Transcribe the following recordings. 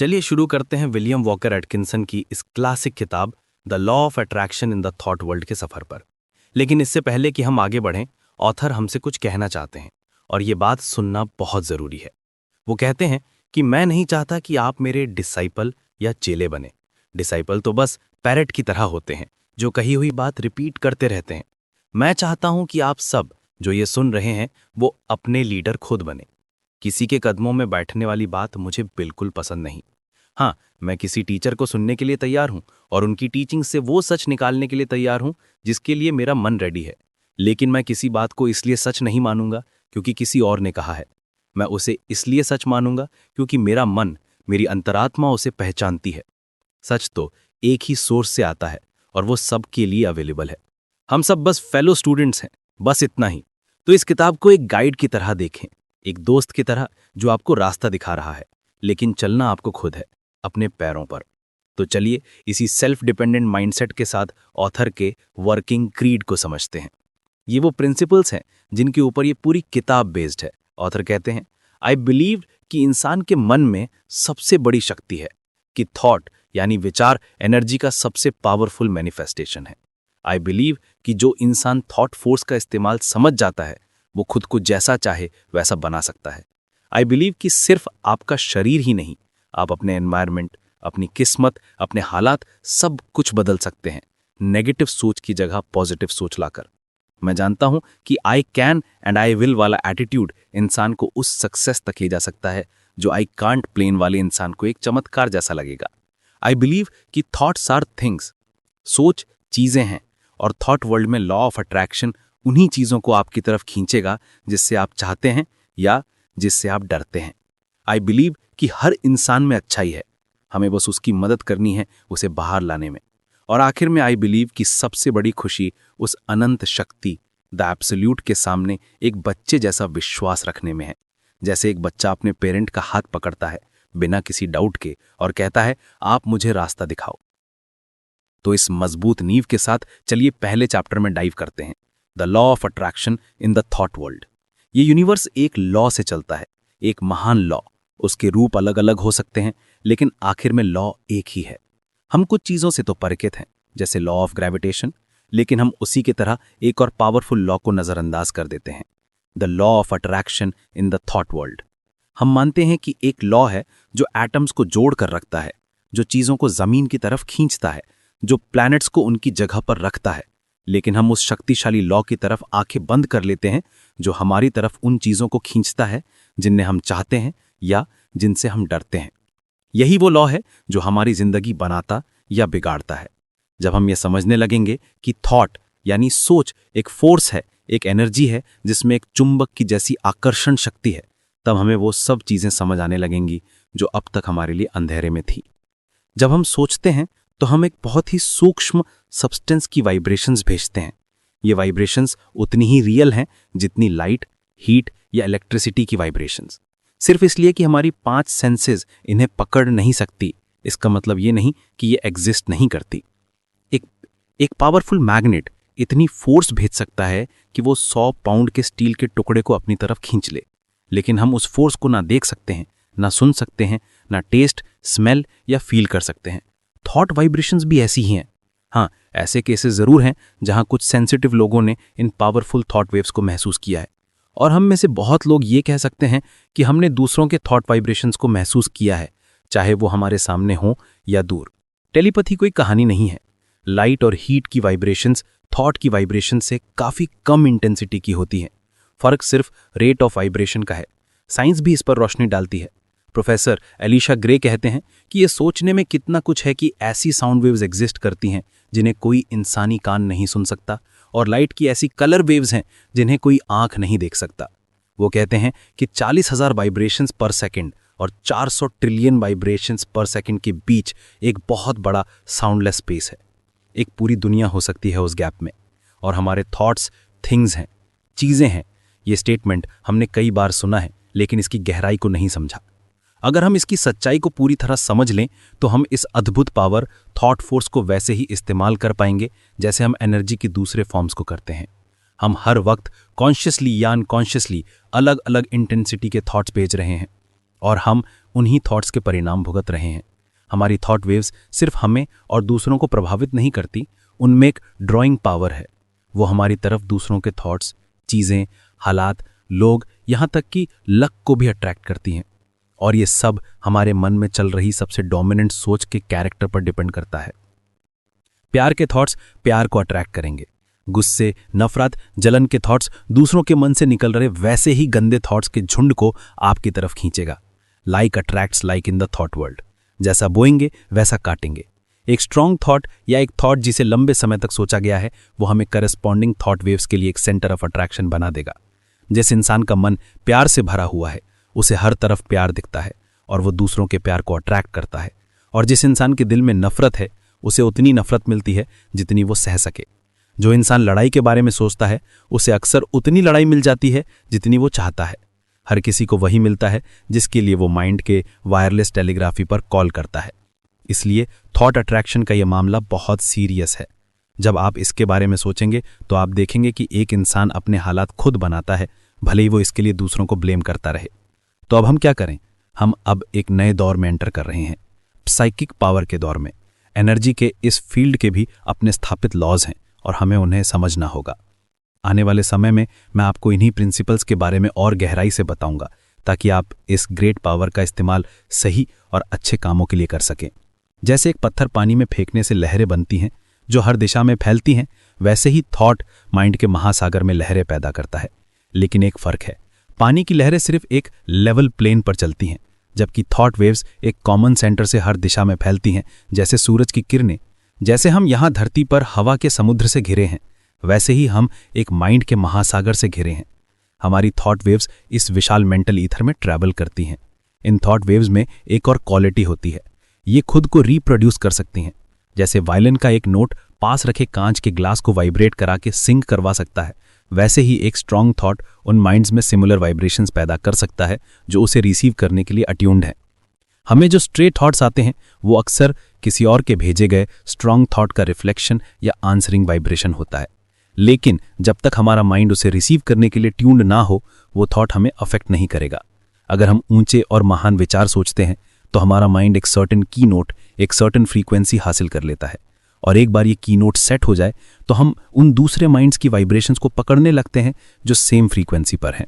चलिए शुरू करते हैं विलियम वॉकर एटकिंसन की इस क्लासिक किताब the law of attraction in the thought world के सफर पर। लेकिन इससे पहले कि हम आगे बढ़ें, ऑथर हमसे कुछ कहना चाहते हैं और ये बात सुनना बहुत जरूरी है। वो कहते हैं कि मैं नहीं चाहता कि आप मेरे डिसाइपल या चेले बने। डिसाइपल तो बस पैरेट की तरह होते हैं जो कही हुई बात रिपीट करते रहते हैं। मैं चाहता हूं कि आप सब जो ये सुन रहे हैं वो अपने लीडर खुद बने। किसी के कदमों में बैठने वाली बात मुझे बिल्कुल पसंद नहीं। हाँ, मैं किसी टीचर को सुनने के लिए तैयार हूं और उनकी टीचिंग से वो सच निकालने के लिए तैयार हूं जिसके लिए मेरा मन रेडी है। लेकिन मैं किसी बात को इसलिए सच नहीं मानूंगा क्योंकि किसी और ने कहा है। मैं उसे इसलिए सच मानूंगा क्योंकि मेरा मन, मेरी अंतरात्मा उसे पहचानती है। सच तो एक ही सोर्स से आता है और वो सबके लिए अवेलेबल है। हम सब बस फेलो स्टूडेंट्स हैं, बस इतना ही। तो इस किताब को एक गाइड की तरह देखें, एक दोस्त की तरह जो आपको रास्ता दिखा रहा है, लेकिन चलना आपको खुद है, अपने पैरों पर। तो चलिए इसी सेल्फ डिपेंडेंट माइंडसेट के साथ ऑथर के वर्किंग क्रीड को समझते हैं। ये वो प्रिंसिपल्स हैं जिनके ऊपर ये पूरी किताब बेस्ड है। ऑथर कहते हैं, आई बिलीव कि इंसान के मन में सबसे बड़ी शक्ति है, कि थॉट यानी विचार एनर्जी का सबसे पावरफुल मैनिफेस्टेशन है। आई बिलीव कि जो इंसान थॉट फोर्स का इस्तेमाल समझ जाता है वो खुद को जैसा चाहे वैसा बना सकता है। आई बिलीव कि सिर्फ आपका शरीर ही नहीं, आप अपने एनवायरनमेंट, अपनी किस्मत, अपने हालात सब कुछ बदल सकते हैं, नेगेटिव सोच की जगह पॉजिटिव सोच लाकर। मैं जानता हूं कि I can and I will वाला एटीट्यूड इंसान को उस सक्सेस तक ले जा सकता है जो आई कांट प्लेन वाले इंसान को एक चमत्कार जैसा लगेगा। आई बिलीव कि थॉट्स आर थिंग्स, सोच चीजें हैं, और थॉट वर्ल्ड में लॉ ऑफ अट्रैक्शन उन्हीं चीजों को आपकी तरफ खींचेगा जिससे आप चाहते हैं या जिससे आप डरते हैं। आई बिलीव कि हर इंसान में अच्छाई है, हमें बस उसकी मदद करनी है उसे बाहर लाने में। और आखिर में आई बिलीव कि सबसे बड़ी खुशी उस अनंत शक्ति द एब्सोल्यूट के सामने एक बच्चे जैसा विश्वास रखने में है। जैसे एक बच्चा अपने पेरेंट का हाथ पकड़ता है बिना किसी डाउट के और कहता है, आप मुझे रास्ता दिखाओ। तो इस मजबूत नींव के साथ चलिए पहले चैप्टर में डाइव करते हैं, the law of attraction in the thought world. ये यूनिवर्स एक लॉ से चलता है, एक महान लॉ। उसके रूप अलग अलग हो सकते हैं लेकिन आखिर में लॉ एक ही है। हम कुछ चीजों से तो परिचित हैं, जैसे लॉ ऑफ ग्रेविटेशन, लेकिन हम उसी की तरह एक और पावरफुल लॉ को नजरअंदाज कर देते हैं, the law of attraction in the thought world. हम मानते हैं कि एक लॉ है जो एटम्स को जोड़ कर रखता है, जो चीजों को जमीन की तरफ खींचता है, जो प्लैनेट्स को उनकी जगह पर रखता है। लेकिन हम उस शक्तिशाली लॉ की तरफ आंखें बंद कर लेते हैं जो हमारी तरफ उन चीजों को खींचता है जिन्हें हम चाहते हैं या जिनसे हम डरते हैं। यही वो लॉ है जो हमारी जिंदगी बनाता या बिगाड़ता है। जब हम ये समझने लगेंगे कि थॉट यानी सोच एक फोर्स है, एक एनर्जी है जिसमें एक चुंबक की जैसी आकर्षण शक्ति है, तब हमें वो सब चीजें समझ आने लगेंगी जो अब तक हमारे लिए अंधेरे में थी। जब हम सोचते हैं तो हम एक बहुत ही सूक्ष्म सब्सटेंस की वाइब्रेशंस भेजते हैं। ये वाइब्रेशंस उतनी ही रियल हैं जितनी लाइट, हीट या इलेक्ट्रिसिटी की वाइब्रेशंस। सिर्फ इसलिए कि हमारी 5 सेंसेस इन्हें पकड़ नहीं सकती, इसका मतलब ये नहीं कि ये एग्जिस्ट नहीं करती। एक पावरफुल मैग्नेट इतनी फोर्स भेज सकता है कि वो 100 पाउंड के स्टील के टुकड़े को अपनी तरफ खींच ले, लेकिन हम उस फोर्स को ना देख सकते हैं, ना सुन सकते हैं, ना टेस्ट, स्मेल या फील कर सकते हैं। थॉट वाइब्रेशंस भी ऐसी ही हैं। हाँ, ऐसे केसेस जरूर हैं जहां कुछ सेंसिटिव लोगों ने इन पावरफुल थॉट वेव्स को महसूस किया है, और हम में से बहुत लोग ये कह सकते हैं कि हमने दूसरों के थॉट वाइब्रेशंस को महसूस किया है, चाहे वो हमारे सामने हो या दूर। टेलीपैथी कोई कहानी नहीं है। लाइट और हीट की वाइब्रेशंस थॉट की वाइब्रेशन से काफी कम इंटेंसिटी की होती हैं। फर्क सिर्फ रेट ऑफ वाइब्रेशन का है। साइंस भी इस पर रोशनी डालती है। प्रोफेसर एलिशा ग्रे कहते हैं कि ये सोचने में कितना कुछ है कि ऐसी साउंड वेव्स एग्जिस्ट करती हैं जिन्हें कोई इंसानी कान नहीं सुन सकता, और लाइट की ऐसी कलर वेव्स हैं जिन्हें कोई आंख नहीं देख सकता। वो कहते हैं कि 40,000 वाइब्रेशंस पर सेकंड और 400 ट्रिलियन वाइब्रेशंस पर सेकंड के बीच एक बहुत बड़ा साउंडलेस स्पेस है। एक पूरी दुनिया हो सकती है उस गैप में, और हमारे थॉट्स थिंग्स हैं, चीजें हैं। ये स्टेटमेंट हमने कई बार सुना है लेकिन इसकी गहराई को नहीं समझा। अगर हम इसकी सच्चाई को पूरी तरह समझ लें तो हम इस अद्भुत पावर थॉट फोर्स को वैसे ही इस्तेमाल कर पाएंगे जैसे हम एनर्जी की दूसरे फॉर्म्स को करते हैं। हम हर वक्त कॉन्शियसली या अनकॉन्शियसली अलग अलग इंटेंसिटी के थॉट्स भेज रहे हैं, और हम उन्हीं थॉट्स के परिणाम भुगत रहे हैं। हमारी थॉट वेव्स सिर्फ हमें और दूसरों को प्रभावित नहीं करती, उनमें एक ड्राइंग पावर है। वो हमारी तरफ दूसरों के थॉट्स, चीज़ें, हालात, लोग, यहाँ तक कि लक को भी अट्रैक्ट करती हैं। और ये सब हमारे मन में चल रही सबसे डोमिनेंट सोच के कैरेक्टर पर डिपेंड करता है। प्यार के थॉट्स प्यार को अट्रैक्ट करेंगे। गुस्से, नफरत, जलन के थॉट्स दूसरों के मन से निकल रहे वैसे ही गंदे थॉट्स के झुंड को आपकी तरफ खींचेगा। Like attracts like in the thought world. जैसा बोएंगे वैसा काटेंगे। एक स्ट्रॉन्ग थॉट या एक थॉट जिसे लंबे समय तक सोचा गया है, वो हमें करस्पॉन्डिंग थॉट वेव्स के लिए एक सेंटर ऑफ अट्रैक्शन बना देगा। जिस इंसान का मन प्यार से भरा हुआ है, उसे हर तरफ प्यार दिखता है और वो दूसरों के प्यार को अट्रैक्ट करता है। और जिस इंसान के दिल में नफरत है, उसे उतनी नफरत मिलती है जितनी वो सह सके। जो इंसान लड़ाई के बारे में सोचता है, उसे अक्सर उतनी लड़ाई मिल जाती है जितनी वो चाहता है। हर किसी को वही मिलता है जिसके लिए वो माइंड के वायरलेस टेलीग्राफी पर कॉल करता है। इसलिए थॉट अट्रैक्शन का यह मामला बहुत सीरियस है। जब आप इसके बारे में सोचेंगे तो आप देखेंगे कि एक इंसान अपने हालात खुद बनाता है, भले ही वो इसके लिए दूसरों को ब्लेम करता रहे। तो अब हम क्या करें? हम अब एक नए दौर में एंटर कर रहे हैं, साइकिक पावर के दौर में। एनर्जी के इस फील्ड के भी अपने स्थापित लॉज हैं और हमें उन्हें समझना होगा। आने वाले समय में मैं आपको इन्हीं प्रिंसिपल्स के बारे में और गहराई से बताऊंगा, ताकि आप इस ग्रेट पावर का इस्तेमाल सही और अच्छे कामों के लिए कर सकें। जैसे एक पत्थर पानी में फेंकने से लहरें बनती हैं जो हर दिशा में फैलती हैं, वैसे ही थॉट माइंड के महासागर में लहरें पैदा करता है। लेकिन एक फर्क है, पानी की लहरें सिर्फ एक लेवल प्लेन पर चलती हैं, जबकि थॉट वेव्स एक कॉमन सेंटर से हर दिशा में फैलती हैं, जैसे सूरज की किरणें। जैसे हम यहाँ धरती पर हवा के समुद्र से घिरे हैं, वैसे ही हम एक माइंड के महासागर से घिरे हैं। हमारी थॉट वेव्स इस विशाल मेंटल ईथर में ट्रैवल करती हैं। इन थॉट वेव्स में एक और क्वालिटी होती है, ये खुद को रिप्रोड्यूस कर सकती हैं। जैसे वायलिन का एक नोट पास रखे कांच के ग्लास को वाइब्रेट करा के सिंक करवा सकता है, वैसे ही एक स्ट्रांग थॉट उन माइंड्स में सिमिलर वाइब्रेशंस पैदा कर सकता है जो उसे रिसीव करने के लिए अट्यून्ड है। हमें जो स्ट्रे थॉट्स आते हैं, वो अक्सर किसी और के भेजे गए स्ट्रांग थॉट का रिफ्लेक्शन या आंसरिंग वाइब्रेशन होता है। लेकिन जब तक हमारा माइंड उसे रिसीव करने के लिए ट्यून्ड ना हो, वो थॉट हमें अफेक्ट नहीं करेगा। अगर हम ऊंचे और महान विचार सोचते हैं, तो हमारा माइंड एक सर्टेन की नोट, एक सर्टेन फ्रीक्वेंसी हासिल कर लेता है। और एक बार ये की नोट सेट हो जाए, तो हम उन दूसरे माइंड्स की वाइब्रेशंस को पकड़ने लगते हैं जो सेम फ्रीक्वेंसी पर हैं।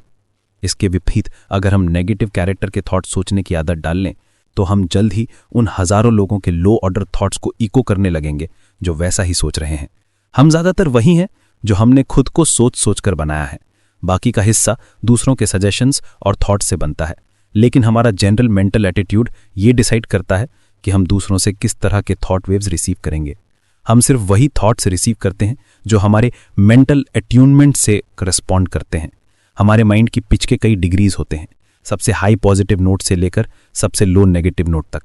इसके विपरीत अगर हम नेगेटिव कैरेक्टर के थॉट सोचने की आदत डाल लें, तो हम जल्द ही उन हजारों लोगों के लो ऑर्डर थॉट्स को इको करने लगेंगे जो वैसा ही सोच रहे हैं। हम ज्यादातर वही हैं जो हमने खुद को सोच सोचकर बनाया है। बाकी का हिस्सा दूसरों के सजेशंस और थॉट्स से बनता है। लेकिन हमारा जनरल मेंटल एटीट्यूड ये डिसाइड करता है कि हम दूसरों से किस तरह के थॉट वेव्स रिसीव करेंगे। हम सिर्फ वही थॉट्स रिसीव करते हैं जो हमारे मेंटल अट्यूनमेंट से करस्पॉन्ड करते हैं। हमारे माइंड की पिच के कई डिग्रीज होते हैं, सबसे हाई पॉजिटिव नोट से लेकर सबसे लो नेगेटिव नोट तक।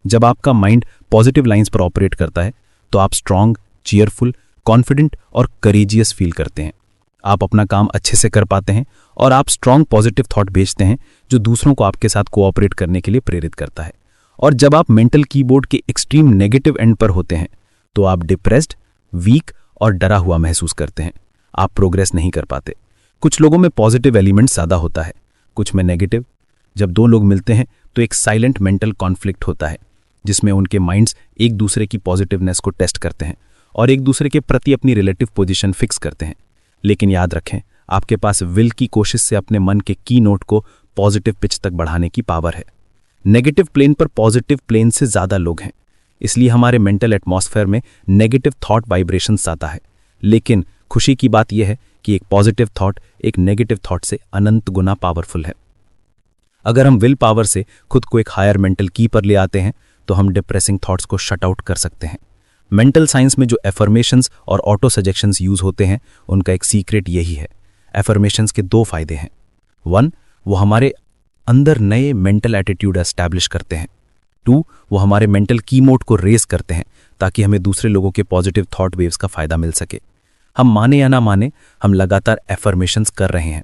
जब आपका माइंड पॉजिटिव लाइंस पर ऑपरेट करता है, तो आप स्ट्रांग, चीयरफुल, कॉन्फिडेंट और करेजियस फील करते हैं। आप अपना काम अच्छे से कर पाते हैं और आप स्ट्रांग पॉजिटिव थॉट भेजते हैं जो दूसरों को आपके साथ कोऑपरेट करने के लिए प्रेरित करता है। और जब आप मेंटल कीबोर्ड के एक्सट्रीम नेगेटिव एंड पर होते हैं, तो आप डिप्रेस्ड, वीक और डरा हुआ महसूस करते हैं। आप प्रोग्रेस नहीं कर पाते। कुछ लोगों में पॉजिटिव एलिमेंट ज़्यादा होता है, कुछ में नेगेटिव। जब दो लोग मिलते हैं तो एक साइलेंट मेंटल कॉन्फ्लिक्ट होता है, जिसमें उनके माइंड्स एक दूसरे की पॉजिटिवनेस को टेस्ट करते हैं और एक दूसरे के प्रति अपनी रिलेटिव पोजीशन फिक्स करते हैं। लेकिन याद रखें, आपके पास विल की कोशिश से अपने मन के की नोट को पॉजिटिव पिच तक बढ़ाने की पावर है। नेगेटिव प्लेन पर पॉजिटिव प्लेन से ज़्यादा लोग हैं, इसलिए हमारे मेंटल एटमॉस्फेयर में नेगेटिव थॉट वाइब्रेशंस आता है। लेकिन खुशी की बात यह है कि एक पॉजिटिव थॉट एक नेगेटिव थॉट से अनंत गुना पावरफुल है। अगर हम विल पावर से खुद को एक हायर मेंटल की पर ले आते हैं, तो हम डिप्रेसिंग थॉट्स को शट आउट कर सकते हैं। मेंटल साइंस में जो एफर्मेशंस और ऑटो सजेशंस यूज होते हैं, उनका एक सीक्रेट यही है। एफर्मेशंस के दो फायदे हैं। 1, वो हमारे अंदर नए मेंटल एटीट्यूड एस्टैब्लिश करते हैं। 2, वो हमारे मेंटल कीमोड को रेस करते हैं ताकि हमें दूसरे लोगों के पॉजिटिव थॉट वेव्स का फायदा मिल सके। हम माने या ना माने, हम लगातार एफर्मेशंस कर रहे हैं।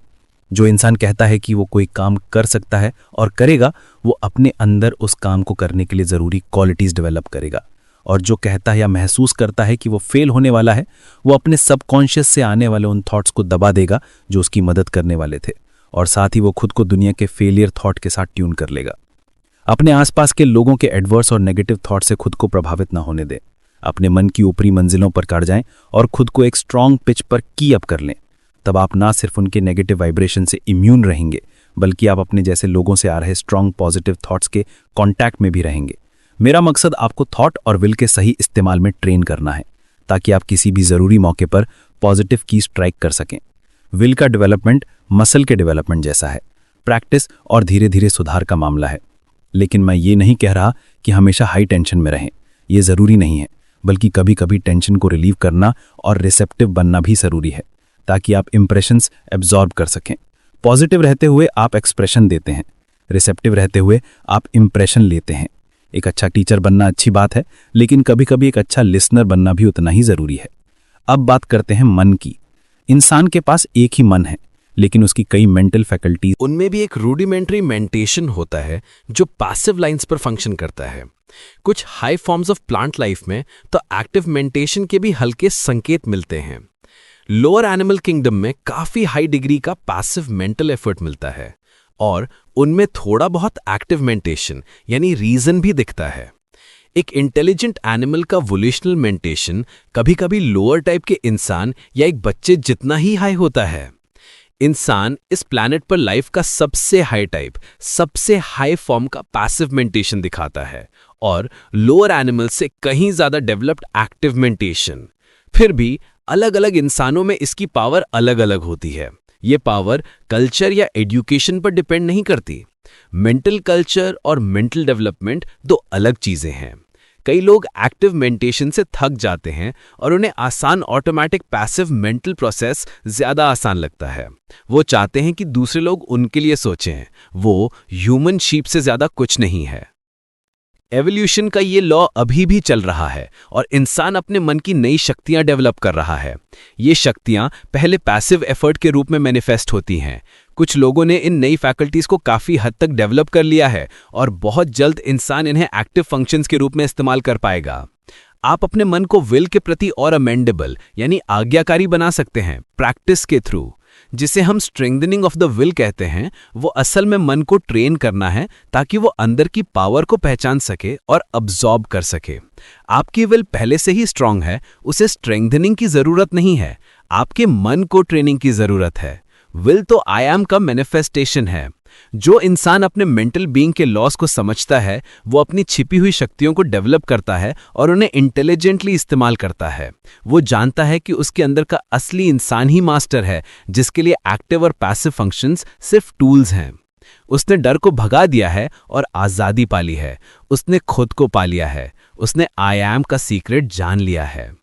जो इंसान कहता है कि वो कोई काम कर सकता है और करेगा, वो अपने अंदर उस काम को करने के लिए ज़रूरी क्वालिटीज़ डेवलप करेगा। और जो कहता है या महसूस करता है कि वो फेल होने वाला है, वो अपने सबकॉन्शियस से आने वाले उन थॉट्स को दबा देगा जो उसकी मदद करने वाले थे, और साथ ही वो खुद को दुनिया के फेलियर थॉट के साथ ट्यून कर लेगा। अपने आसपास के लोगों के एडवर्स और नेगेटिव थॉट से खुद को प्रभावित न होने दें। अपने मन की ऊपरी मंजिलों पर चढ़ जाएं और खुद को एक स्ट्रांग पिच पर की अप कर लें। तब आप ना सिर्फ उनके नेगेटिव वाइब्रेशन से इम्यून रहेंगे, बल्कि आप अपने जैसे लोगों से आ रहे स्ट्रांग पॉजिटिव थॉट्स के कांटेक्ट में भी रहेंगे। मेरा मकसद आपको थॉट और विल के सही इस्तेमाल में ट्रेन करना है, ताकि आप किसी भी ज़रूरी मौके पर पॉजिटिव की स्ट्राइक कर सकें। विल का डेवलपमेंट मसल के डेवलपमेंट जैसा है, प्रैक्टिस और धीरे धीरे सुधार का मामला है। लेकिन मैं ये नहीं कह रहा कि हमेशा हाई टेंशन में रहें, ये ज़रूरी नहीं है, बल्कि कभी कभी टेंशन को रिलीव करना और रिसेप्टिव बनना भी ज़रूरी है, ताकि आप इंप्रेशंस एब्जॉर्ब कर सकें। पॉजिटिव रहते हुए आप एक्सप्रेशन देते हैं, रिसेप्टिव रहते हुए आप इंप्रेशन लेते हैं। एक अच्छा टीचर बनना अच्छी बात है, लेकिन कभी कभी एक अच्छा लिसनर बनना भी उतना ही ज़रूरी है। अब बात करते हैं मन की। इंसान के पास एक ही मन है, लेकिन उसकी कई मेंटल फैकल्टीज, उनमें भी एक रूडिमेंट्री मेंटेशन होता है जो पैसिव लाइंस पर फंक्शन करता है। कुछ high forms of plant life में तो एक्टिव मेंटेशन के भी हल्के संकेत मिलते हैं। लोअर एनिमल किंगडम में काफी हाई डिग्री का पैसिव मेंटल एफर्ट मिलता है और उनमें थोड़ा बहुत एक्टिव मेंटेशन यानी रीजन भी दिखता है। एक इंटेलिजेंट एनिमल का वोल्यूशनल मेंटेशन कभी-कभी लोअर टाइप के इंसान या एक बच्चे जितना ही हाई होता है। इंसान इस प्लैनेट पर लाइफ का सबसे हाई टाइप, सबसे हाई फॉर्म का पैसिव मेंटेशन दिखाता है और लोअर एनिमल से कहीं ज्यादा डेवलप्ड एक्टिव मेंटेशन। फिर भी अलग अलग इंसानों में इसकी पावर अलग अलग होती है। ये पावर कल्चर या एजुकेशन पर डिपेंड नहीं करती। मेंटल कल्चर और मेंटल डेवलपमेंट दो अलग चीजें हैं। कई लोग एक्टिव मेंटेशन से थक जाते हैं और उन्हें आसान ऑटोमेटिक पैसिव मेंटल प्रोसेस ज्यादा आसान लगता है। वो चाहते हैं कि दूसरे लोग उनके लिए सोचें। वो ह्यूमन शीप से ज्यादा कुछ नहीं है। एवोल्यूशन का ये लॉ अभी भी चल रहा है और इंसान अपने मन की नई शक्तियां डेवलप कर रहा है। ये शक्तियां पहले पैसिव एफर्ट के रूप में मैनिफेस्ट होती हैं। कुछ लोगों ने इन नई फैकल्टीज को काफी हद तक डेवलप कर लिया है और बहुत जल्द इंसान इन्हें एक्टिव फंक्शंस के रूप में इस्तेमाल कर पाएगा। आप अपने मन को विल के प्रति और अमेंडेबल यानी आज्ञाकारी बना सकते हैं प्रैक्टिस के थ्रू। जिसे हम स्ट्रेंथनिंग ऑफ द विल कहते हैं, वो असल में मन को ट्रेन करना है ताकि वो अंदर की पावर को पहचान सके और अब्सॉर्ब कर सके। आपकी विल पहले से ही स्ट्रांग है, उसे स्ट्रेंथनिंग की जरूरत नहीं है, आपके मन को ट्रेनिंग की जरूरत है। विल तो आई एम का मैनिफेस्टेशन है। जो इंसान अपने मेंटल बीइंग के लॉस को समझता है, वो अपनी छिपी हुई शक्तियों को डेवलप करता है और उन्हें इंटेलिजेंटली इस्तेमाल करता है। वो जानता है कि उसके अंदर का असली इंसान ही मास्टर है, जिसके लिए एक्टिव और पैसिव फंक्शंस सिर्फ टूल्स हैं। उसने डर को भगा दिया है और आज़ादी पा ली है। उसने खुद को पा लिया है। उसने आई एम का सीक्रेट जान लिया है।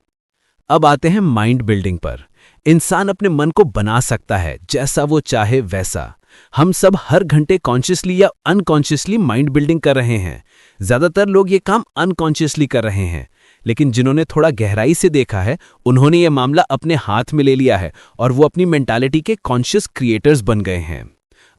अब आते हैं माइंड बिल्डिंग पर। इंसान अपने मन को बना सकता है जैसा वो चाहे वैसा। हम सब हर घंटे कॉन्शियसली या अनकॉन्शियसली माइंड बिल्डिंग कर रहे हैं। ज्यादातर लोग ये काम अनकॉन्शियसली कर रहे हैं, लेकिन जिन्होंने थोड़ा गहराई से देखा है, उन्होंने ये मामला अपने हाथ में ले लिया है और वो अपनी मेंटालिटी के कॉन्शियस क्रिएटर्स बन गए हैं।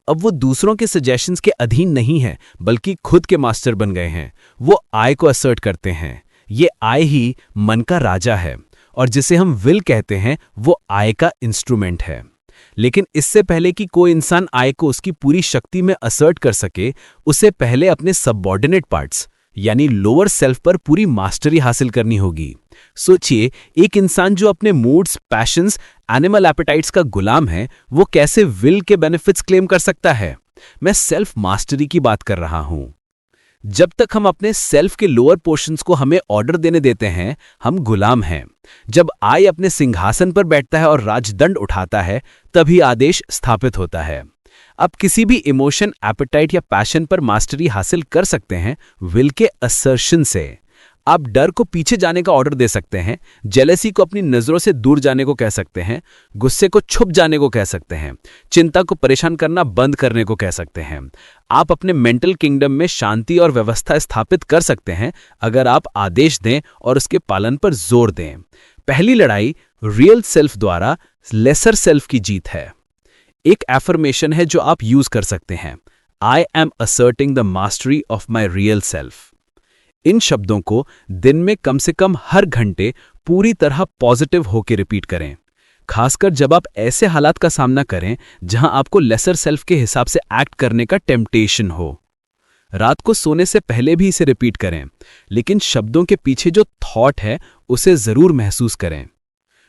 अब वो दूसरों के सजेशंस के अधीन नहीं है, बल्कि खुद के मास्टर बन गए हैं। वो आई को असर्ट करते हैं। ये आई ही मन का राजा है और जिसे हम विल कहते हैं, वो आई का इंस्ट्रूमेंट है। लेकिन इससे पहले कि कोई इंसान आई को उसकी पूरी शक्ति में असर्ट कर सके, उसे पहले अपने सबऑर्डिनेट पार्ट्स यानी लोअर सेल्फ पर पूरी मास्टरी हासिल करनी होगी। सोचिए, एक इंसान जो अपने मूड्स, पैशंस, एनिमल एपेटाइट्स का गुलाम है, वो कैसे विल के बेनिफिट्स क्लेम कर सकता है? मैं सेल्फ मास्टरी की बात कर रहा हूं। जब तक हम अपने सेल्फ के लोअर पोर्शंस को हमें ऑर्डर देने देते हैं, हम गुलाम हैं। जब आई अपने सिंहासन पर बैठता है और राजदंड उठाता है, तभी आदेश स्थापित होता है। आप किसी भी इमोशन, एपेटाइट या पैशन पर मास्टरी हासिल कर सकते हैं विल के असर्शन से। आप डर को पीछे जाने का ऑर्डर दे सकते हैं, जेलसी को अपनी नजरों से दूर जाने को कह सकते हैं, गुस्से को छुप जाने को कह सकते हैं, चिंता को परेशान करना बंद करने को कह सकते हैं। आप अपने मेंटल किंगडम में शांति और व्यवस्था स्थापित कर सकते हैं अगर आप आदेश दें और उसके पालन पर जोर दें। पहली लड़ाई रियल सेल्फ द्वारा लेसर सेल्फ की जीत है। एक एफर्मेशन है जो आप यूज कर सकते हैं, I am asserting the mastery of my real self. इन शब्दों को दिन में कम से कम हर घंटे पूरी तरह पॉजिटिव होकर रिपीट करें, खासकर जब आप ऐसे हालात का सामना करें जहां आपको लेसर सेल्फ के हिसाब से एक्ट करने का टेम्पटेशन हो। रात को सोने से पहले भी इसे रिपीट करें, लेकिन शब्दों के पीछे जो थॉट है उसे जरूर महसूस करें।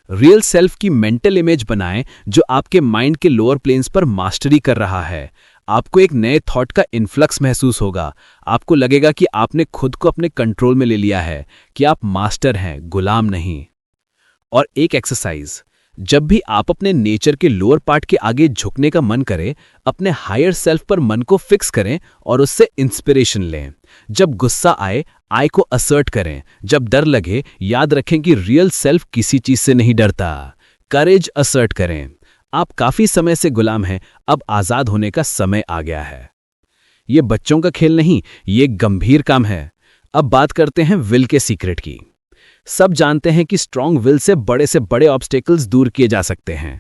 रियल सेल्फ की मेंटल इमेज बनाएं जो आपके माइंड के लोअर प्लेन्स पर मास्टरी कर रहा है। आपको एक नए थॉट का इन्फ्लक्स महसूस होगा। आपको लगेगा कि आपने खुद को अपने कंट्रोल में ले लिया है, कि आप मास्टर हैं, गुलाम नहीं। और एक एक्सरसाइज, जब भी आप अपने नेचर के लोअर पार्ट के आगे झुकने का मन करे, अपने हायर सेल्फ पर मन को फिक्स करें और उससे इंस्पिरेशन लें। जब गुस्सा आए, आई को असर्ट करें। जब डर लगे, याद रखें कि रियल सेल्फ किसी चीज से नहीं डरता। करेज असर्ट करें। आप काफी समय से गुलाम हैं, अब आजाद होने का समय आ गया है। ये बच्चों का खेल नहीं, ये गंभीर काम है। अब बात करते हैं विल के सीक्रेट की। सब जानते हैं कि स्ट्रॉन्ग विल से बड़े ऑब्स्टेकल्स दूर किए जा सकते हैं,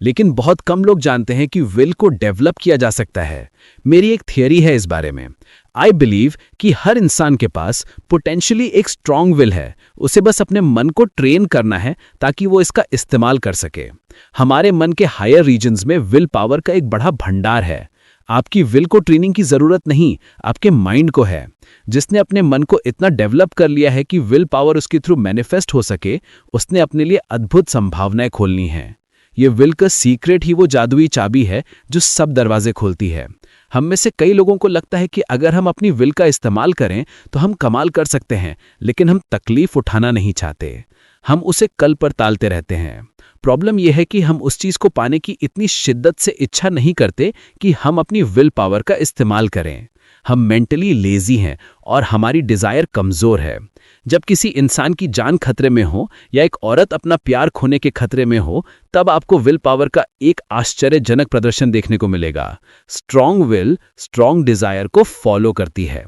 लेकिन बहुत कम लोग जानते हैं कि विल को डेवलप किया जा सकता है। मेरी एक थियरी है इस बारे में। आई बिलीव कि हर इंसान के पास पोटेंशियली एक स्ट्रॉन्ग विल है, उसे बस अपने मन को ट्रेन करना है ताकि वो इसका इस्तेमाल कर सके। हमारे मन के हायर रीजन्स में विल पावर का एक बड़ा भंडार है। आपकी विल को ट्रेनिंग की जरूरत नहीं, आपके माइंड को है। जिसने अपने मन को इतना डेवलप कर लिया है कि विल पावर उसके थ्रू मैनिफेस्ट हो सके, उसने अपने लिए अद्भुत संभावनाएं खोलनी हैं। ये विल का सीक्रेट ही वो जादुई चाबी है जो सब दरवाजे खोलती है। हम में से कई लोगों को लगता है कि अगर हम अपनी विल का इस्तेमाल करें तो हम कमाल कर सकते हैं, लेकिन हम तकलीफ उठाना नहीं चाहते। हम उसे कल पर टालते रहते हैं। प्रॉब्लम यह है कि हम उस चीज को पाने की इतनी शिद्दत से इच्छा नहीं करते कि हम अपनी विल पावर का इस्तेमाल करें। हम मेंटली लेजी हैं और हमारी डिजायर कमजोर है। जब किसी इंसान की जान खतरे में हो या एक औरत अपना प्यार खोने के खतरे में हो, तब आपको विल पावर का एक आश्चर्यजनक प्रदर्शन देखने को मिलेगा। स्ट्रॉन्ग विल स्ट्रॉन्ग डिजायर को फॉलो करती है।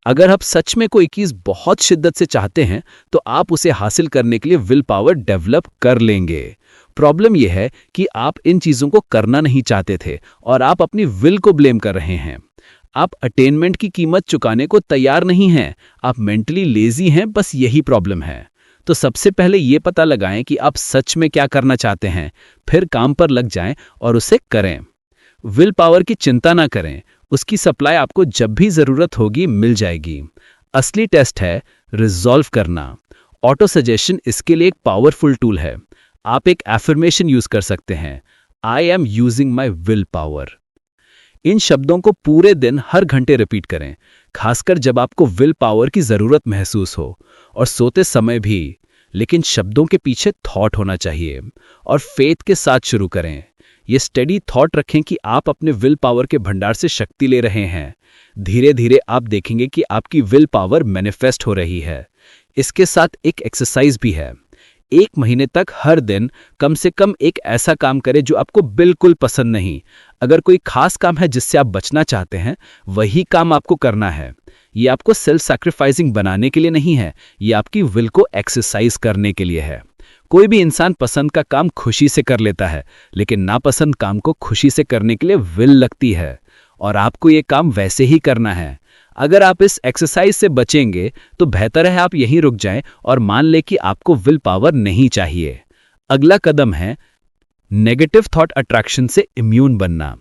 अगर आप सच में कोई चीज बहुत शिद्दत से चाहते हैं तो आप उसे हासिल करने के लिए विल पावर डेवलप कर लेंगे। प्रॉब्लम यह है कि आप इन चीजों को करना नहीं चाहते थे और आप अपनी विल को ब्लेम कर रहे हैं। आप अटेनमेंट की कीमत चुकाने को तैयार नहीं हैं। आप मेंटली लेजी हैं, बस यही प्रॉब्लम है। तो सबसे पहले ये पता लगाएं कि आप सच में क्या करना चाहते हैं, फिर काम पर लग जाएं और उसे करें। विल पावर की चिंता ना करें, उसकी सप्लाई आपको जब भी जरूरत होगी मिल जाएगी। असली टेस्ट है रिजॉल्व करना। ऑटो सजेशन इसके लिए एक पावरफुल टूल है। आप एक एफर्मेशन यूज कर सकते हैं, I am using my will power. इन शब्दों को पूरे दिन हर घंटे रिपीट करें, खासकर जब आपको विल पावर की जरूरत महसूस हो, और सोते समय भी। लेकिन शब्दों के पीछे थॉट होना चाहिए और फेथ के साथ शुरू करें। ये स्टडी थॉट रखें कि आप अपने विल पावर के भंडार से शक्ति ले रहे हैं। धीरे धीरे आप देखेंगे कि आपकी विल पावर मैनिफेस्ट हो रही है। इसके साथ एक एक्सरसाइज भी है। 1 महीने तक हर दिन कम से कम एक ऐसा काम करें जो आपको बिल्कुल पसंद नहीं। अगर कोई खास काम है जिससे आप बचना चाहते हैं, वही काम आपको करना है। ये आपको सेल्फ सैक्रिफाइसिंग बनाने के लिए नहीं है, ये आपकी विल को एक्सरसाइज करने के लिए है। कोई भी इंसान पसंद का काम खुशी से कर लेता है, लेकिन नापसंद काम को खुशी से करने के लिए विल लगती है, और आपको ये काम वैसे ही करना है। अगर आप इस एक्सरसाइज से बचेंगे तो बेहतर है आप यहीं रुक जाएं और मान लें कि आपको विल पावर नहीं चाहिए। अगला कदम है नेगेटिव थॉट अट्रैक्शन से इम्यून बनना।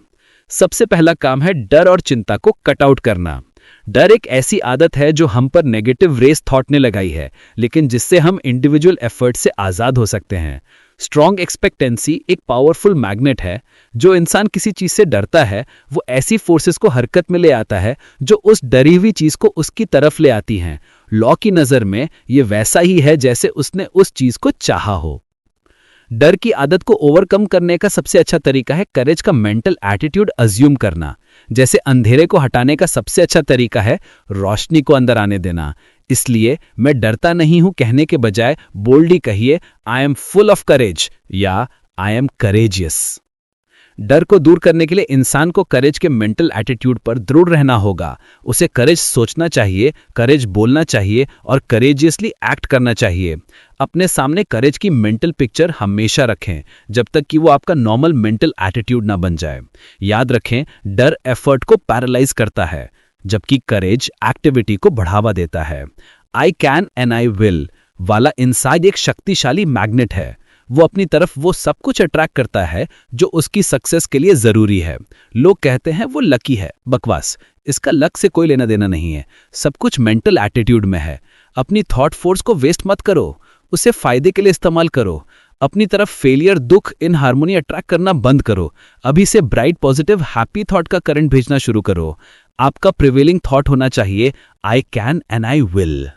सबसे पहला काम है डर और चिंता को कट आउट करना। डर एक ऐसी आदत है जो हम पर नेगेटिव रेस थॉट ने लगाई है, लेकिन जिससे हम इंडिविजुअल एफर्ट से आजाद हो सकते हैं। स्ट्रॉन्ग एक्सपेक्टेंसी एक पावरफुल मैग्नेट है। जो इंसान किसी चीज से डरता है, वो ऐसी फोर्सेस को हरकत में ले आता है जो उस डरी हुई चीज को उसकी तरफ ले आती हैं। लॉ की नजर में ये वैसा ही है जैसे उसने उस चीज को चाहा हो। डर की आदत को ओवरकम करने का सबसे अच्छा तरीका है करेज का मेंटल एटीट्यूड अज्यूम करना। जैसे अंधेरे को हटाने का सबसे अच्छा तरीका है रोशनी को अंदर आने देना। इसलिए मैं डरता नहीं हूं कहने के बजाय बोल्डली कहिए I am full of courage या आई एम करेजियस। डर को दूर करने के लिए इंसान को करेज के मेंटल एटीट्यूड पर दृढ़ रहना होगा। उसे करेज सोचना चाहिए, करेज बोलना चाहिए और करेजियसली एक्ट करना चाहिए। अपने सामने करेज की मेंटल पिक्चर हमेशा रखें जब तक कि वो आपका नॉर्मल मेंटल एटीट्यूड ना बन जाए। याद रखें, डर एफर्ट को पैरालाइज करता है, जबकि करेज एक्टिविटी को बढ़ावा देता है। I can and I will वाला इनसाइड एक शक्तिशाली मैग्नेट है। वो अपनी तरफ वो सब कुछ अट्रैक्ट करता है जो उसकी सक्सेस के लिए जरूरी है। लोग कहते हैं वो लकी है, बकवास। इसका लक से कोई लेना देना नहीं है, सब कुछ मेंटल एटीट्यूड में है। अपनी थॉट फोर्स को वेस्ट मत करो, उसे फायदे के लिए इस्तेमाल करो। अपनी तरफ फेलियर, दुख, इन हार्मोनी अट्रैक्ट करना बंद करो। अभी से ब्राइट, पॉजिटिव, हैप्पी थॉट का करंट भेजना शुरू करो। आपका प्रिवेलिंग थॉट होना चाहिए I can and I will.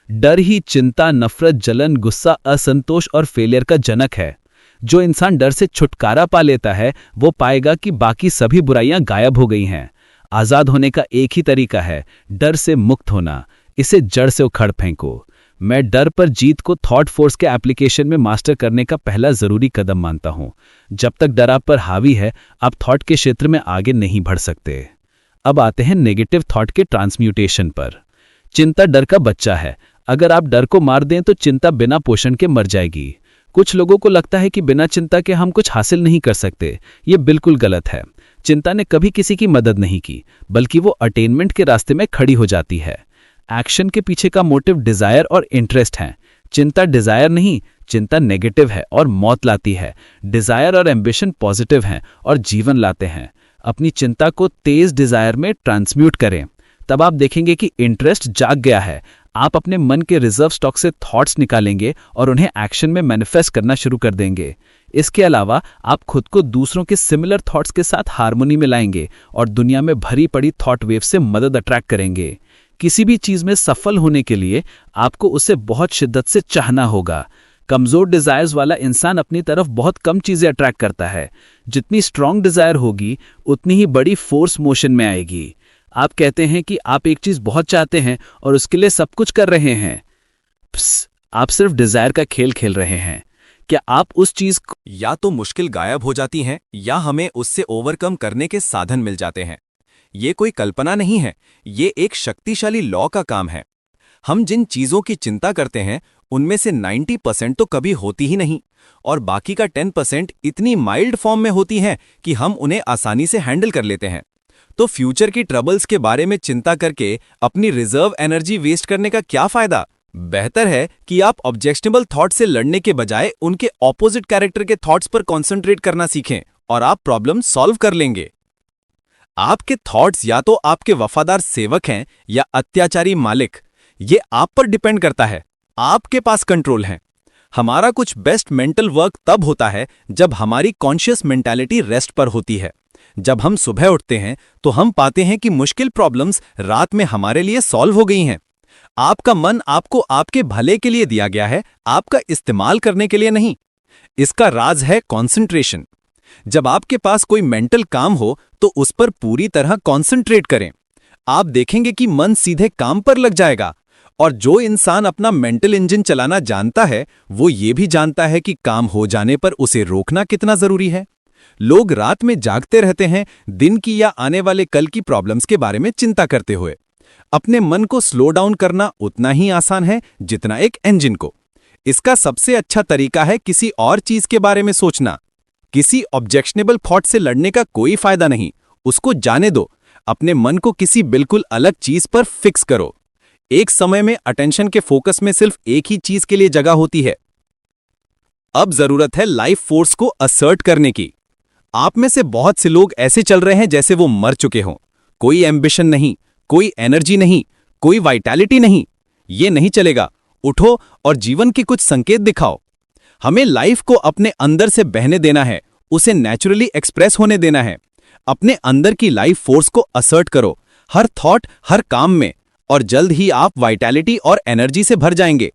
डर ही चिंता, नफरत, जलन, गुस्सा, असंतोष और फेलियर का जनक है। जो इंसान डर से छुटकारा पा लेता है वो पाएगा कि बाकी सभी बुराइयां गायब हो गई हैं। आजाद होने का एक ही तरीका है, डर से मुक्त होना। इसे जड़ से उखाड़ फेंको। मैं डर पर जीत को थॉट फोर्स के एप्लीकेशन में मास्टर करने का पहला जरूरी कदम मानता हूं। जब तक डर आप पर हावी है, आप थॉट के क्षेत्र में आगे नहीं बढ़ सकते। अब आते हैं नेगेटिव थॉट के ट्रांसम्यूटेशन पर। चिंता डर का बच्चा है। अगर आप डर को मार दें तो चिंता बिना पोषण के मर जाएगी। कुछ लोगों को लगता है कि बिना चिंता के हम कुछ हासिल नहीं कर सकते। ये बिल्कुल गलत है। चिंता ने कभी किसी की मदद नहीं की, बल्कि वो अटेनमेंट के रास्ते में खड़ी हो जाती है। एक्शन के पीछे का मोटिव डिजायर और इंटरेस्ट है। चिंता डिजायर नहीं, चिंता नेगेटिव है और मौत लाती है। डिजायर और एम्बिशन पॉजिटिव हैं और जीवन लाते हैं। अपनी चिंता को तेज डिजायर में ट्रांसम्यूट करें, तब आप देखेंगे कि इंटरेस्ट जाग गया है। आप अपने मन के रिजर्व स्टॉक से थॉट्स निकालेंगे और उन्हें एक्शन में मैनिफेस्ट करना शुरू कर देंगे। इसके अलावा आप खुद को दूसरों के सिमिलर थॉट्स के साथ हार्मोनी में लाएंगे और दुनिया में भरी पड़ी थॉट वेव से मदद अट्रैक्ट करेंगे। किसी भी चीज में सफल होने के लिए आपको उसे बहुत शिद्दत से चाहना होगा। कमजोर डिजायर्स वाला इंसान अपनी तरफ बहुत कम चीजें अट्रैक्ट करता है। जितनी स्ट्रांग डिजायर होगी, उतनी ही बड़ी फोर्स मोशन में आएगी। आप कहते हैं कि आप एक चीज बहुत चाहते हैं और उसके लिए सब कुछ कर रहे हैं। आप सिर्फ डिजायर का खेल खेल रहे हैं। क्या आप उस चीज को या तो मुश्किल गायब हो जाती हैं या हमें उससे ओवरकम करने के साधन मिल जाते हैं। ये कोई कल्पना नहीं है, ये एक शक्तिशाली लॉ का काम है। हम जिन चीजों की चिंता करते हैं उनमें से 90% तो कभी होती ही नहीं और बाकी का 10% इतनी माइल्ड फॉर्म में होती हैं कि हम उन्हें आसानी से हैंडल कर लेते हैं। तो फ्यूचर की ट्रबल्स के बारे में चिंता करके अपनी रिजर्व एनर्जी वेस्ट करने का क्या फायदा? बेहतर है कि आप ऑब्जेक्शनेबल थॉट से लड़ने के बजाय उनके ऑपोजिट कैरेक्टर के थॉट्स पर कॉन्सेंट्रेट करना सीखें और आप प्रॉब्लम सॉल्व कर लेंगे। आपके थॉट्स या तो आपके वफादार सेवक हैं या अत्याचारी मालिक, ये आप पर डिपेंड करता है। आपके पास कंट्रोल है। हमारा कुछ बेस्ट मेंटल वर्क तब होता है जब हमारी कॉन्शियस मेंटालिटी रेस्ट पर होती है। जब हम सुबह उठते हैं तो हम पाते हैं कि मुश्किल प्रॉब्लम्स रात में हमारे लिए सॉल्व हो गई हैं। आपका मन आपको आपके भले के लिए दिया गया है, आपका इस्तेमाल करने के लिए नहीं। इसका राज है कंसंट्रेशन। जब आपके पास कोई मेंटल काम हो तो उस पर पूरी तरह कंसंट्रेट करें। आप देखेंगे कि मन सीधे काम पर लग जाएगा। और जो इंसान अपना मेंटल इंजन चलाना जानता है, वो ये भी जानता है कि काम हो जाने पर उसे रोकना कितना जरूरी है। लोग रात में जागते रहते हैं, दिन की या आने वाले कल की प्रॉब्लम्स के बारे में चिंता करते हुए। अपने मन को स्लो डाउन करना उतना ही आसान है जितना एक इंजन को। इसका सबसे अच्छा तरीका है किसी और चीज के बारे में सोचना। किसी ऑब्जेक्शनेबल थॉट से लड़ने का कोई फायदा नहीं, उसको जाने दो। अपने मन को किसी बिल्कुल अलग चीज पर फिक्स करो। एक समय में अटेंशन के फोकस में सिर्फ एक ही चीज के लिए जगह होती है। अब जरूरत है लाइफ फोर्स को असर्ट करने की। आप में से बहुत से लोग ऐसे चल रहे हैं जैसे वो मर चुके हों। कोई एम्बिशन नहीं, कोई एनर्जी नहीं, कोई वाइटैलिटी नहीं। ये नहीं चलेगा। उठो और जीवन के कुछ संकेत दिखाओ। हमें लाइफ को अपने अंदर से बहने देना है, उसे नेचुरली एक्सप्रेस होने देना है। अपने अंदर की लाइफ फोर्स को असर्ट करो, हर थॉट, हर काम में, और जल्द ही आप वाइटैलिटी और एनर्जी से भर जाएंगे।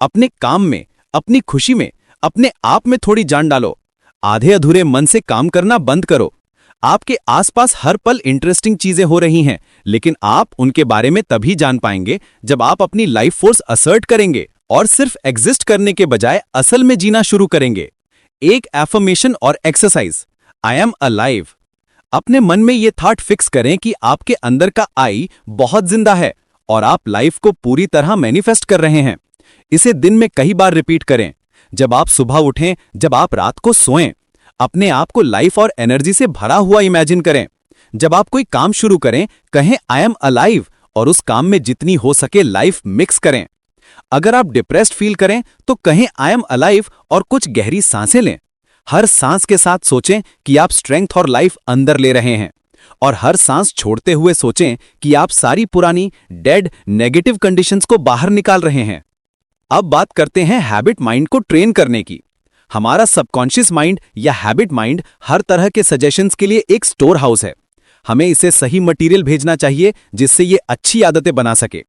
अपने काम में, अपनी खुशी में, अपने आप में थोड़ी जान डालो। आधे अधूरे मन से काम करना बंद करो। आपके आसपास हर पल इंटरेस्टिंग चीजें हो रही हैं, लेकिन आप उनके बारे में तभी जान पाएंगे जब आप अपनी लाइफ फोर्स असर्ट करेंगे और सिर्फ एग्जिस्ट करने के बजाय असल में जीना शुरू करेंगे। एक एफर्मेशन और एक्सरसाइज, आई एम अलाइव। अपने मन में ये थॉट फिक्स करें कि आपके अंदर का आई बहुत जिंदा है और आप लाइफ को पूरी तरह मैनिफेस्ट कर रहे हैं। इसे दिन में कई बार रिपीट करें। जब आप सुबह उठें, जब आप रात को सोएं, अपने आप को लाइफ और एनर्जी से भरा हुआ इमेजिन करें। जब आप कोई काम शुरू करें, कहें आई एम अलाइव और उस काम में जितनी हो सके लाइफ मिक्स करें। अगर आप डिप्रेस्ड फील करें तो कहें आई एम अलाइव और कुछ गहरी सांसें लें। हर सांस के साथ सोचें कि आप स्ट्रेंथ और लाइफ अंदर ले रहे हैं, और हर सांस छोड़ते हुए सोचें कि आप सारी पुरानी डेड नेगेटिव कंडीशंस को बाहर निकाल रहे हैं। अब बात करते हैं हैबिट माइंड को ट्रेन करने की। हमारा सबकॉन्शियस माइंड या हैबिट माइंड हर तरह के सजेशंस के लिए एक स्टोर हाउस है। हमें इसे सही मटेरियल भेजना चाहिए जिससे ये अच्छी आदतें बना सके।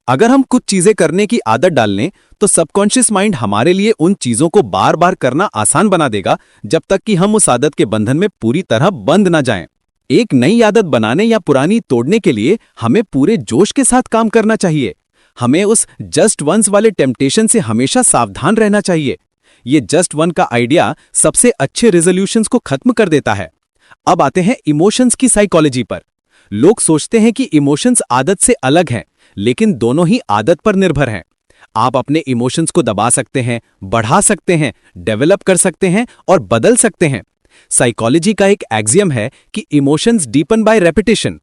अगर हम कुछ चीजें करने की आदत डाल लें तो सबकॉन्शियस माइंड हमारे लिए उन चीजों को बार बार करना आसान बना देगा जब तक कि हम उस आदत के बंधन में पूरी तरह बंद ना जाएं। एक नई आदत बनाने या पुरानी तोड़ने के लिए हमें पूरे जोश के साथ काम करना चाहिए। हमें उस जस्ट वंस वाले टेम्पटेशन से हमेशा सावधान रहना चाहिए। ये जस्ट वन का आइडिया सबसे अच्छे रेजोल्यूशंस को खत्म कर देता है। अब आते हैं इमोशंस की साइकोलॉजी पर। लोग सोचते हैं कि इमोशंस आदत से अलग हैं, लेकिन दोनों ही आदत पर निर्भर हैं। आप अपने इमोशंस को दबा सकते हैं, बढ़ा सकते हैं, डेवलप कर सकते हैं और बदल सकते हैं। साइकोलॉजी का एक एक्सियम है कि इमोशंस डीपन बाय रेपिटेशन।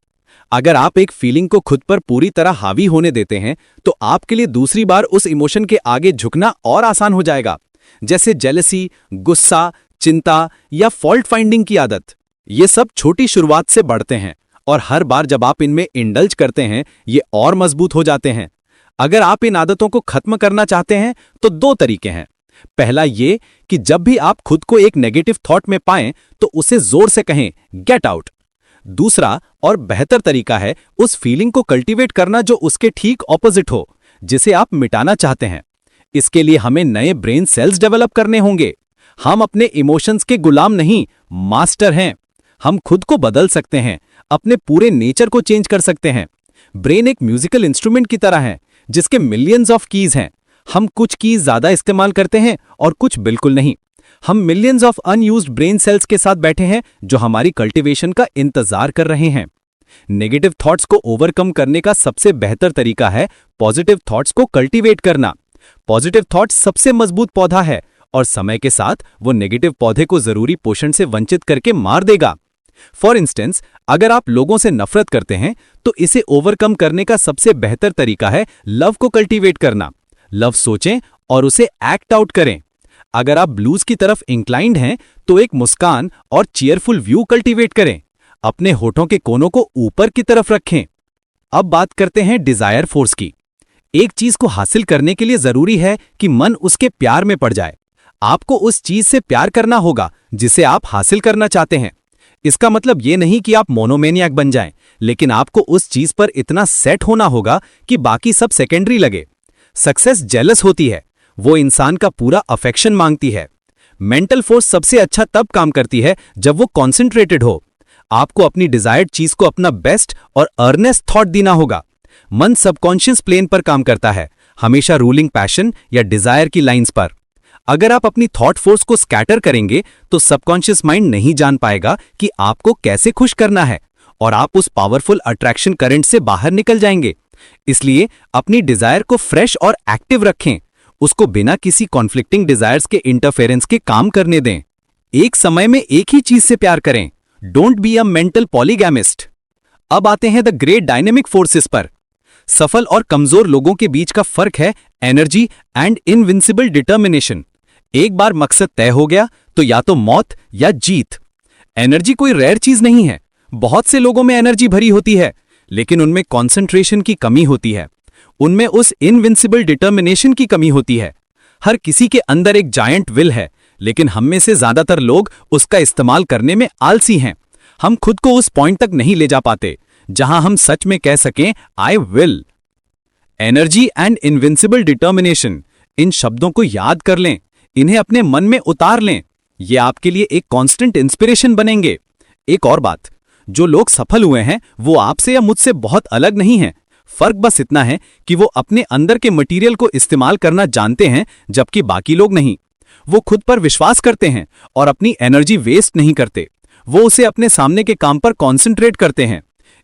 अगर आप एक फीलिंग को खुद पर पूरी तरह हावी होने देते हैं तो आपके लिए दूसरी बार उस इमोशन के आगे झुकना और आसान हो जाएगा, जैसे जेलसी, गुस्सा, चिंता या फॉल्ट फाइंडिंग की आदत। ये सब छोटी शुरुआत से बढ़ते हैं और हर बार जब आप इनमें इंडल्ज करते हैं ये और मजबूत हो जाते हैं। अगर आप इन आदतों को खत्म करना चाहते हैं तो दो तरीके हैं। पहला ये कि जब भी आप खुद को एक नेगेटिव थॉट में पाएं तो उसे जोर से कहें गेट आउट। दूसरा और बेहतर तरीका है उस फीलिंग को कल्टीवेट करना जो उसके ठीक ऑपोजिट हो, जिसे आप मिटाना चाहते हैं। इसके लिए हमें नए ब्रेन सेल्स डेवलप करने होंगे। हम अपने इमोशंस के गुलाम नहीं, मास्टर हैं। हम खुद को बदल सकते हैं, अपने पूरे नेचर को चेंज कर सकते हैं। ब्रेन एक म्यूजिकल इंस्ट्रूमेंट की तरह है जिसके मिलियंस ऑफ कीज हैं। हम कुछ कीज ज्यादा इस्तेमाल करते हैं और कुछ बिल्कुल नहीं। हम millions of unused brain cells के साथ बैठे हैं जो हमारी कल्टीवेशन का इंतजार कर रहे हैं। नेगेटिव थॉट्स को ओवरकम करने का सबसे बेहतर तरीका है पॉजिटिव थॉट्स को कल्टीवेट करना। पॉजिटिव थॉट्स सबसे मजबूत पौधा है और समय के साथ वो नेगेटिव पौधे को जरूरी पोषण से वंचित करके मार देगा। फॉर इंस्टेंस, अगर आप लोगों से नफरत करते हैं तो इसे ओवरकम करने का सबसे बेहतर तरीका है लव को कल्टीवेट करना। लव सोचें और उसे एक्ट आउट करें। अगर आप ब्लूज की तरफ इंक्लाइंड हैं तो एक मुस्कान और चीयरफुल व्यू कल्टीवेट करें। अपने होठों के कोनों को ऊपर की तरफ रखें। अब बात करते हैं डिजायर फोर्स की। एक चीज को हासिल करने के लिए जरूरी है कि मन उसके प्यार में पड़ जाए। आपको उस चीज से प्यार करना होगा जिसे आप हासिल करना चाहते हैं। इसका मतलब ये नहीं कि आप मोनोमेनियाक बन जाएं, लेकिन आपको उस चीज पर इतना सेट होना होगा कि बाकी सब सेकेंडरी लगे। सक्सेस जेलस होती है, वो इंसान का पूरा अफेक्शन मांगती है। मेंटल फोर्स सबसे अच्छा तब काम करती है जब वो कॉन्सेंट्रेटेड हो। आपको अपनी डिजायर्ड चीज को अपना बेस्ट और अर्नेस्ट थॉट देना होगा। मन सबकॉन्शियस प्लेन पर काम करता है, हमेशा रूलिंग पैशन या डिजायर की लाइंस पर। अगर आप अपनी थॉट फोर्स को स्कैटर करेंगे तो सबकॉन्शियस माइंड नहीं जान पाएगा कि आपको कैसे खुश करना है और आप उस पावरफुल अट्रैक्शन करंट से बाहर निकल जाएंगे। इसलिए अपनी डिजायर को फ्रेश और एक्टिव रखें, उसको बिना किसी कॉन्फ्लिक्टिंग डिजायर्स के इंटरफेरेंस के काम करने दें। एक समय में एक ही चीज से प्यार करें। Don't be a mental polygamist. अब आते हैं द ग्रेट डायनेमिक फोर्सेस पर। सफल और कमजोर लोगों के बीच का फर्क है एनर्जी एंड इनविंसिबल डिटर्मिनेशन। एक बार मकसद तय हो गया तो या तो मौत या जीत। एनर्जी कोई रेयर चीज नहीं है। बहुत से लोगों में एनर्जी भरी होती है, लेकिन उनमें कंसंट्रेशन की कमी होती है। उनमें उस इनविंसिबल डिटर्मिनेशन की कमी होती है। हर किसी के अंदर एक जायंट विल है, लेकिन हम में से ज्यादातर लोग उसका इस्तेमाल करने में आलसी हैं। हम खुद को उस पॉइंट तक नहीं ले जा पाते जहां हम सच में कह सकें I will. Energy and invincible determination, इन शब्दों को याद कर लें, इन्हें अपने मन में उतार लें। ये आपके लिए एक कांस्टेंट इंस्पिरेशन बनेंगे। एक और बात, जो लोग सफल हुए हैं वो आपसे या मुझसे बहुत अलग नहीं हैं। फर्क बस इतना है कि वो अपने अंदर के मटेरियल को इस्तेमाल करना जानते हैं, जबकि बाकी लोग नहीं। वो खुद पर विश्वास करते हैं और अपनी एनर्जी वेस्ट नहीं करते। वो उसे अपने सामने के काम पर कॉन्सेंट्रेट करते हैं।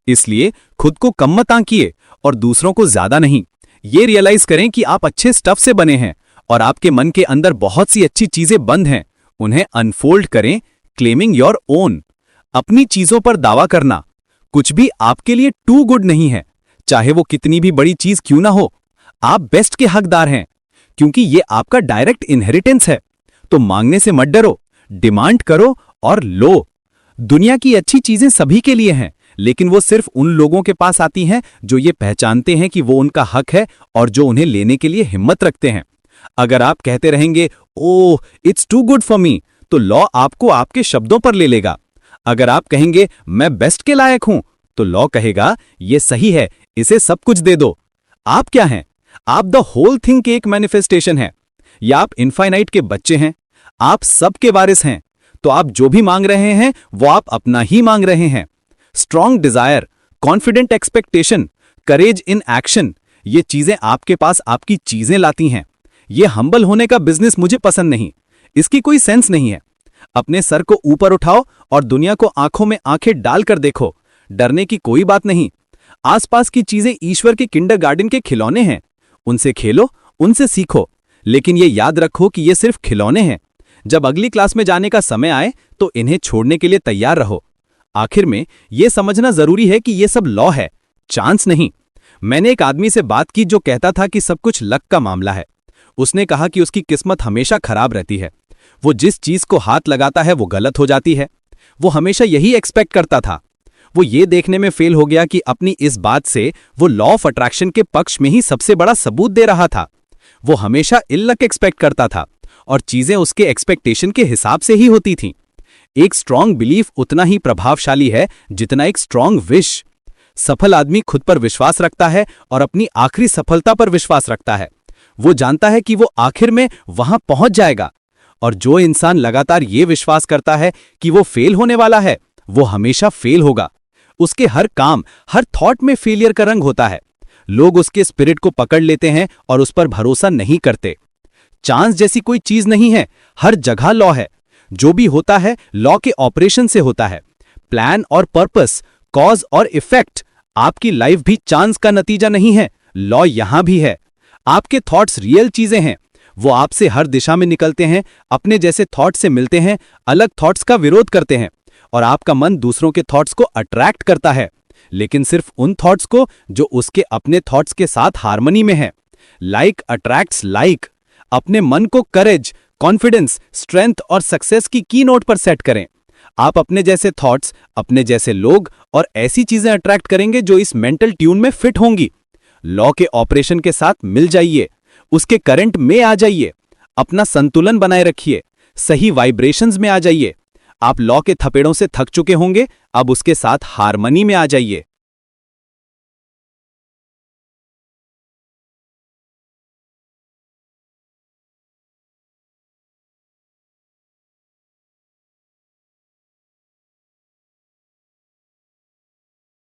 इसलिए खुद को कम मत आंकिए और दूसरों को ज्यादा नहीं। ये रियलाइज करें कि आप अच्छे स्टफ से बने हैं और आपके मन के अंदर बहुत सी अच्छी चीजें बंद हैं। उन्हें अनफोल्ड करें, क्लेमिंग योर ओन। अपनी चीजों पर दावा करना, कुछ भी आपके लिए टू गुड नहीं है, चाहे वो कितनी भी बड़ी चीज क्यों ना हो। आप बेस्ट के हकदार हैं, क्योंकि ये आपका डायरेक्ट इनहेरिटेंस है। तो मांगने से मत डरो, डिमांड करो और लो। दुनिया की अच्छी चीजें सभी के लिए हैं, लेकिन वो सिर्फ उन लोगों के पास आती हैं जो ये पहचानते हैं कि वो उनका हक है और जो उन्हें लेने के लिए हिम्मत रखते हैं। अगर आप कहते रहेंगे oh it's too good for me, तो लॉ आपको आपके शब्दों पर ले लेगा। अगर आप कहेंगे मैं बेस्ट के लायक हूं, तो लॉ कहेगा ये सही है, इसे सब कुछ दे दो। आप क्या हैं? आप द होल थिंग के एक मैनिफेस्टेशन है, या आप इनफाइनाइट के बच्चे हैं। आप सब के वारिस हैं, तो आप जो भी मांग रहे हैं वो आप अपना ही मांग रहे हैं। Strong Dzire, confident expectation, courage in action, ये चीजें आपके पास आपकी चीजें लाती हैं। ये हम्बल होने का बिजनेस मुझे पसंद नहीं, इसकी कोई सेंस नहीं है। अपने सर को ऊपर उठाओ और दुनिया को आंखों में आंखें डालकर देखो। डरने की कोई बात नहीं। आसपास की चीजें ईश्वर के किंडरगार्टन के खिलौने हैं, उनसे खेलो, उनसे सीखो, लेकिन ये याद रखो कि ये सिर्फ खिलौने हैं। जब अगली क्लास में जाने का समय आए तो इन्हें छोड़ने के लिए तैयार रहो। आखिर में यह समझना जरूरी है कि यह सब लॉ है, चांस नहीं। मैंने एक आदमी से बात की जो कहता था कि सब कुछ लक का मामला है। उसने कहा कि उसकी किस्मत हमेशा खराब रहती है, वो जिस चीज को हाथ लगाता है वो गलत हो जाती है। वो हमेशा यही एक्सपेक्ट करता था। वो ये देखने में फेल हो गया कि अपनी इस बात से वो लॉ ऑफ अट्रैक्शन के पक्ष में ही सबसे बड़ा सबूत दे रहा था। वो हमेशा इल्लक एक्सपेक्ट करता था और चीजें उसके एक्सपेक्टेशन के हिसाब से ही होती थीं। एक स्ट्रांग बिलीफ उतना ही प्रभावशाली है जितना एक स्ट्रांग विश। सफल आदमी खुद पर विश्वास रखता है और अपनी आखिरी सफलता पर विश्वास रखता है। वो जानता है कि वो आखिर में वहां पहुंच जाएगा। और जो इंसान लगातार ये विश्वास करता है कि वो फेल होने वाला है, वो हमेशा फेल होगा। उसके हर काम, हर थॉट में फेलियर का रंग होता है। लोग उसके स्पिरिट को पकड़ लेते हैं और उस पर भरोसा नहीं करते। चांस जैसी कोई चीज नहीं है, हर जगह लॉ है। जो भी होता है लॉ के ऑपरेशन से होता है। प्लान और पर्पस, कॉज और इफेक्ट। आपकी लाइफ भी चांस का नतीजा नहीं है, लॉ यहां भी है। आपके थॉट्स रियल चीजें हैं, वो आपसे हर दिशा में निकलते हैं, अपने जैसे थॉट से मिलते हैं, अलग थॉट्स का विरोध करते हैं, और आपका मन दूसरों के थॉट्स को अट्रैक्ट करता है, लेकिन सिर्फ उन थॉट्स को जो उसके अपने थॉट्स के साथ हार्मनी में है। Like attracts like. अपने मन को करेज, कॉन्फिडेंस, स्ट्रेंथ और सक्सेस की कीनोट पर सेट करें। आप अपने जैसे थॉट्स, अपने जैसे लोग और ऐसी चीजें अट्रैक्ट करेंगे जो इस मेंटल ट्यून में फिट होंगी। लॉ के ऑपरेशन के साथ मिल जाइए, उसके करंट में आ जाइए, अपना संतुलन बनाए रखिए, सही वाइब्रेशंस में आ जाइए। आप लॉ के थपेड़ों से थक चुके होंगे, अब उसके साथ हार्मनी में आ जाइए।